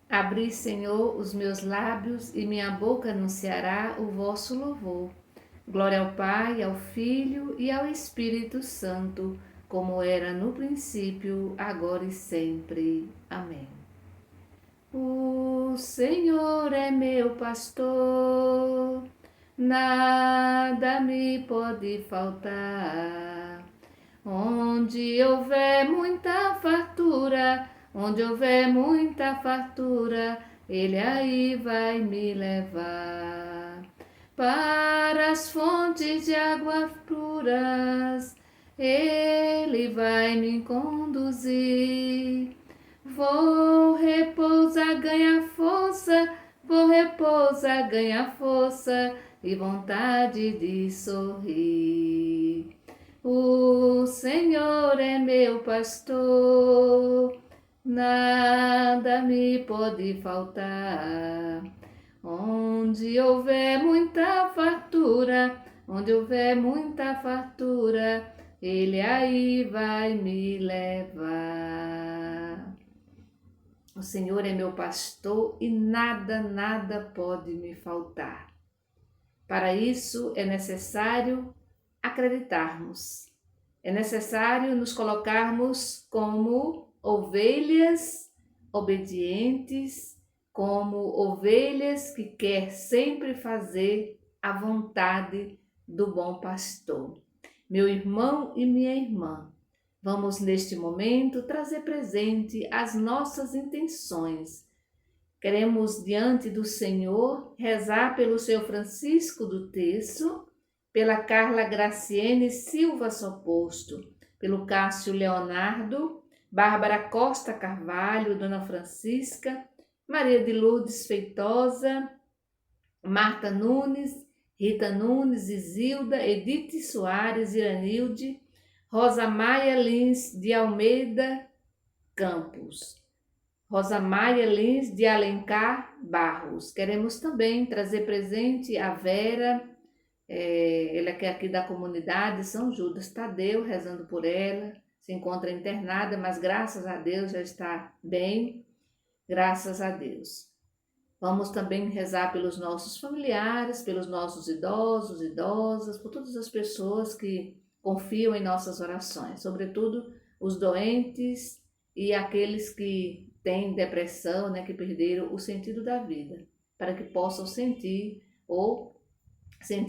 Abri, Senhor, os meus lábios e minha boca anunciará o vosso louvor. Glória ao Pai, ao Filho e ao Espírito Santo, como era no princípio, agora e sempre. Amém. O Senhor é meu pastor, nada me pode faltar. Onde houver muita fartura, Ele aí vai me levar. Para as fontes de águas puras, Ele vai me conduzir. Vou repousar, ganhar força e vontade de sorrir. O Senhor é meu pastor, nada me pode faltar. Onde houver muita fartura, Ele aí vai me levar. O Senhor é meu pastor e nada pode me faltar. Para isso é necessário acreditarmos. É necessário nos colocarmos como ovelhas obedientes, como ovelhas que quer sempre fazer a vontade do bom pastor. Meu irmão e minha irmã, vamos neste momento trazer presente as nossas intenções. Queremos, diante do Senhor, rezar pelo seu Francisco do Terço, pela Carla Graciene Silva Soposto, pelo Cássio Leonardo, Bárbara Costa Carvalho, Dona Francisca, Maria de Lourdes Feitosa, Marta Nunes, Rita Nunes, Isilda, Edith Soares, Iranilde, Rosa Maia Lins de Almeida Campos. Rosa Maia Lins de Alencar Barros. Queremos também trazer presente a Vera, ela que é aqui da comunidade São Judas Tadeu, rezando por ela. Se encontra internada, mas graças a Deus já está bem, graças a Deus. Vamos também rezar pelos nossos familiares, pelos nossos idosos, idosas, por todas as pessoas que confiam em nossas orações, sobretudo os doentes e aqueles que têm depressão, né, que perderam o sentido da vida, para que possam sentir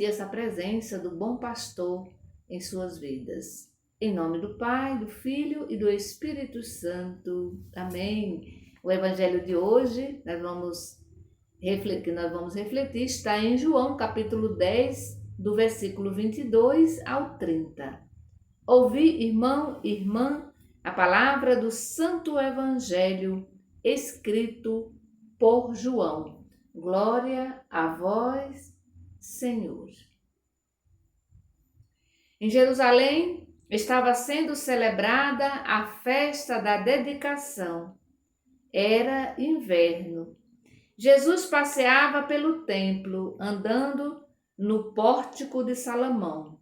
essa presença do bom pastor em suas vidas. Em nome do Pai, do Filho e do Espírito Santo. Amém. O evangelho de hoje, nós vamos refletir está em João, capítulo 10, do versículo 22 ao 30. Ouvi, irmão e irmã, a palavra do Santo Evangelho escrito por João. Glória a vós, Senhor. Em Jerusalém estava sendo celebrada a festa da dedicação. Era inverno. Jesus passeava pelo templo, andando no pórtico de Salomão.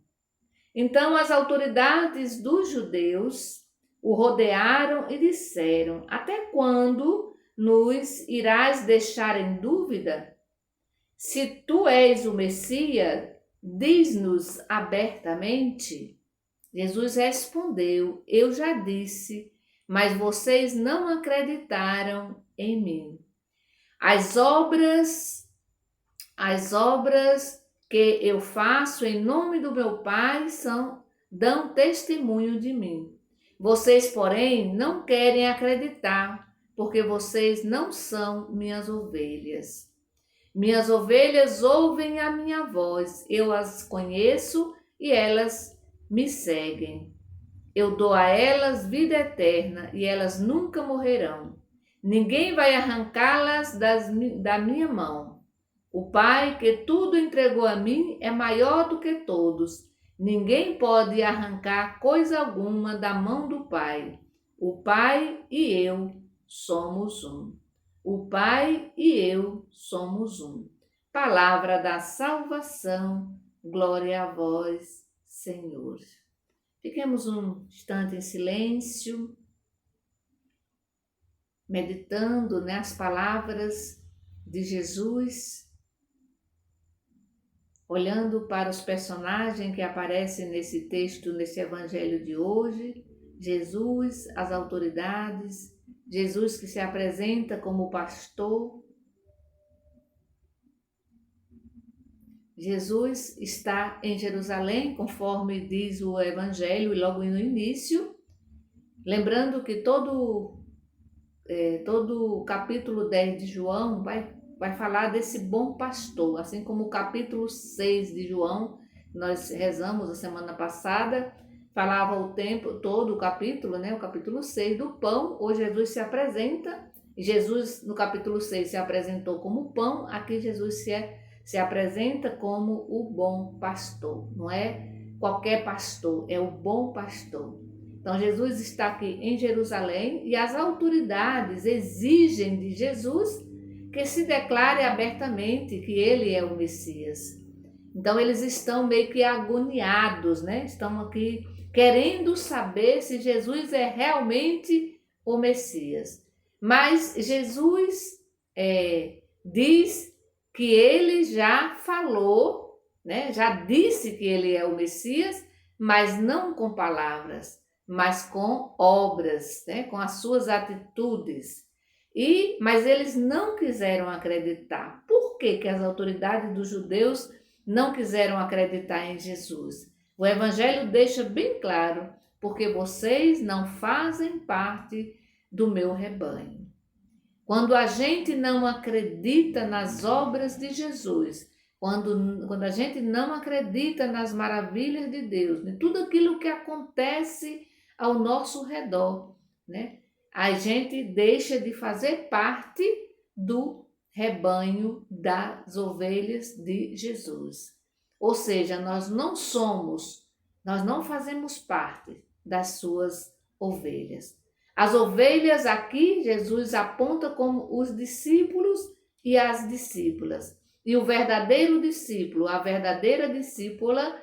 Então as autoridades dos judeus o rodearam e disseram: Até quando nos irás deixar em dúvida? Se tu és o Messias, diz-nos abertamente. Jesus respondeu: Eu já disse, mas vocês não acreditaram em mim. As obras que eu faço em nome do meu Pai dão testemunho de mim. Vocês, porém, não querem acreditar, porque vocês não são minhas ovelhas. Minhas ovelhas ouvem a minha voz, eu as conheço e elas me seguem. Eu dou a elas vida eterna e elas nunca morrerão. Ninguém vai arrancá-las da minha mão. O Pai que tudo entregou a mim é maior do que todos. Ninguém pode arrancar coisa alguma da mão do Pai. O Pai e eu somos um. O Pai e eu somos um. Palavra da salvação, glória a vós, Senhor. Fiquemos um instante em silêncio, meditando, né, as palavras de Jesus, olhando para os personagens que aparecem nesse texto, nesse evangelho de hoje, Jesus, as autoridades, Jesus que se apresenta como pastor. Jesus está em Jerusalém, conforme diz o evangelho, e logo no início, lembrando que todo o capítulo 10 de João vai falar desse bom pastor, assim como o capítulo 6 de João, nós rezamos a semana passada, falava o tempo todo, o capítulo, né, o capítulo 6 do pão. Hoje Jesus se apresenta, Jesus no capítulo 6 se apresentou como pão, aqui Jesus se apresenta como o bom pastor, não é qualquer pastor, é o bom pastor. Então Jesus está aqui em Jerusalém e as autoridades exigem de Jesus que se declare abertamente que ele é o Messias. Então eles estão meio que agoniados, né? Estão aqui querendo saber se Jesus é realmente o Messias. Mas Jesus diz que ele já falou, né? Já disse que ele é o Messias, mas não com palavras, mas com obras, né? Com as suas atitudes. Mas eles não quiseram acreditar. Por que que as autoridades dos judeus não quiseram acreditar em Jesus? O Evangelho deixa bem claro, porque vocês não fazem parte do meu rebanho. Quando a gente não acredita nas obras de Jesus, quando a gente não acredita nas maravilhas de Deus, em tudo aquilo que acontece ao nosso redor, né? A gente deixa de fazer parte do rebanho das ovelhas de Jesus. Ou seja, nós não fazemos parte das suas ovelhas. As ovelhas aqui, Jesus aponta como os discípulos e as discípulas. E o verdadeiro discípulo, a verdadeira discípula,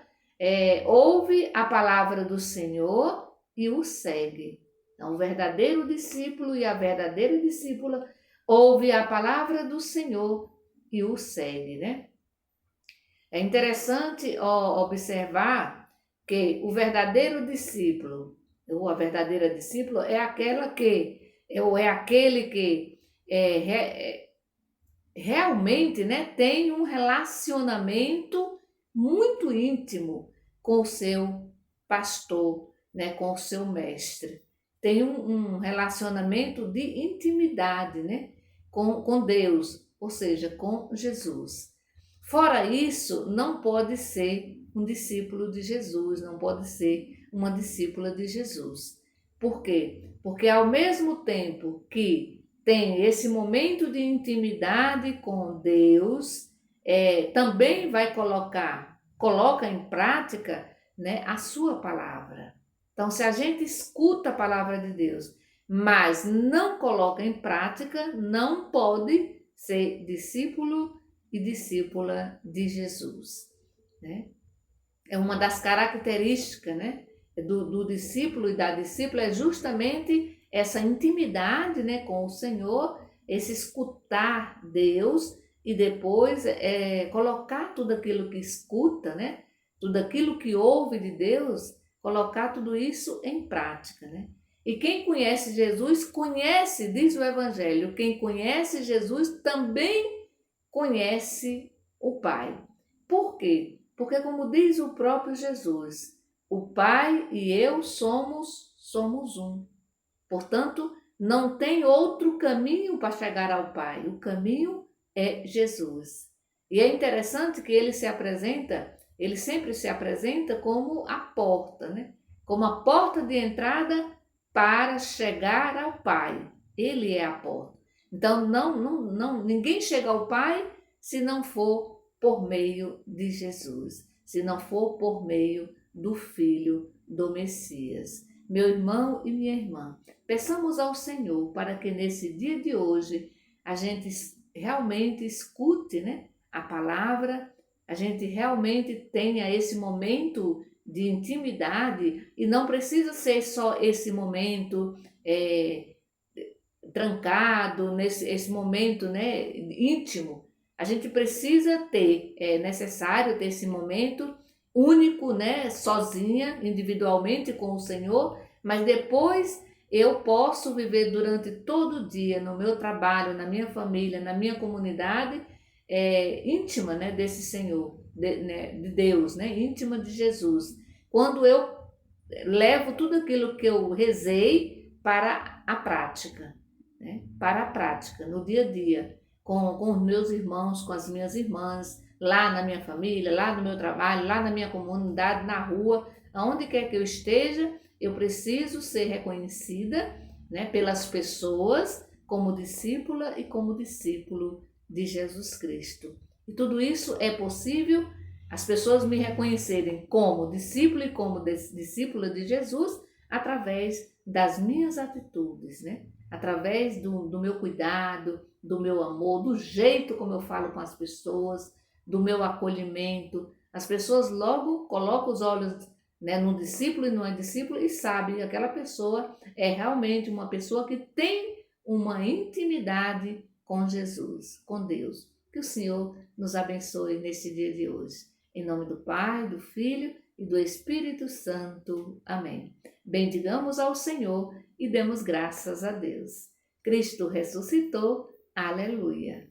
ouve a palavra do Senhor e o segue. Então, o verdadeiro discípulo e a verdadeira discípula ouve a palavra do Senhor e o segue, né? É interessante observar que o verdadeiro discípulo, ou a verdadeira discípula, é aquele que realmente, né, tem um relacionamento muito íntimo com o seu pastor, né, com o seu mestre. Tem um relacionamento de intimidade, né, com Deus, ou seja, com Jesus. Fora isso, não pode ser um discípulo de Jesus, não pode ser uma discípula de Jesus. Por quê? Porque ao mesmo tempo que tem esse momento de intimidade com Deus, também coloca em prática, né, a sua palavra. Então, se a gente escuta a palavra de Deus, mas não coloca em prática, não pode ser discípulo e discípula de Jesus, né? É uma das características, né, do discípulo e da discípula, é justamente essa intimidade, né, com o Senhor, esse escutar Deus e depois colocar tudo aquilo que escuta, né, tudo aquilo que ouve de Deus, colocar tudo isso em prática, né? E quem conhece Jesus, conhece, diz o Evangelho, quem conhece Jesus também conhece o Pai. Por quê? Porque, como diz o próprio Jesus, o Pai e eu somos um. Portanto, não tem outro caminho para chegar ao Pai. O caminho é Jesus. E é interessante que ele sempre se apresenta como a porta, né? Como a porta de entrada para chegar ao Pai. Ele é a porta. Então, ninguém chega ao Pai se não for por meio de Jesus, se não for por meio do Filho do Messias. Meu irmão e minha irmã, peçamos ao Senhor para que nesse dia de hoje a gente realmente escute, né, a palavra, a gente realmente tenha esse momento de intimidade, e não precisa ser só esse momento trancado, nesse esse momento, né, íntimo. A gente precisa ter, é necessário ter esse momento único, né, sozinha, individualmente com o Senhor, mas depois eu posso viver durante todo o dia no meu trabalho, na minha família, na minha comunidade, íntima, né, desse Senhor, de Deus, né, íntima de Jesus. Quando eu levo tudo aquilo que eu rezei para a prática, né, para a prática, no dia a dia, com os meus irmãos, com as minhas irmãs, lá na minha família, lá no meu trabalho, lá na minha comunidade, na rua, aonde quer que eu esteja, eu preciso ser reconhecida, né, pelas pessoas como discípula e como discípulo de Jesus Cristo. E tudo isso é possível, as pessoas me reconhecerem como discípulo e como discípula de Jesus através das minhas atitudes, né? Através do meu cuidado, do meu amor, do jeito como eu falo com as pessoas, do meu acolhimento. As pessoas logo colocam os olhos, né, no discípulo e não é discípulo e sabem que aquela pessoa é realmente uma pessoa que tem uma intimidade com Jesus, com Deus. Que o Senhor nos abençoe nesse dia de hoje. Em nome do Pai, do Filho e do Espírito Santo. Amém. Bendigamos ao Senhor e demos graças a Deus. Cristo ressuscitou. Aleluia.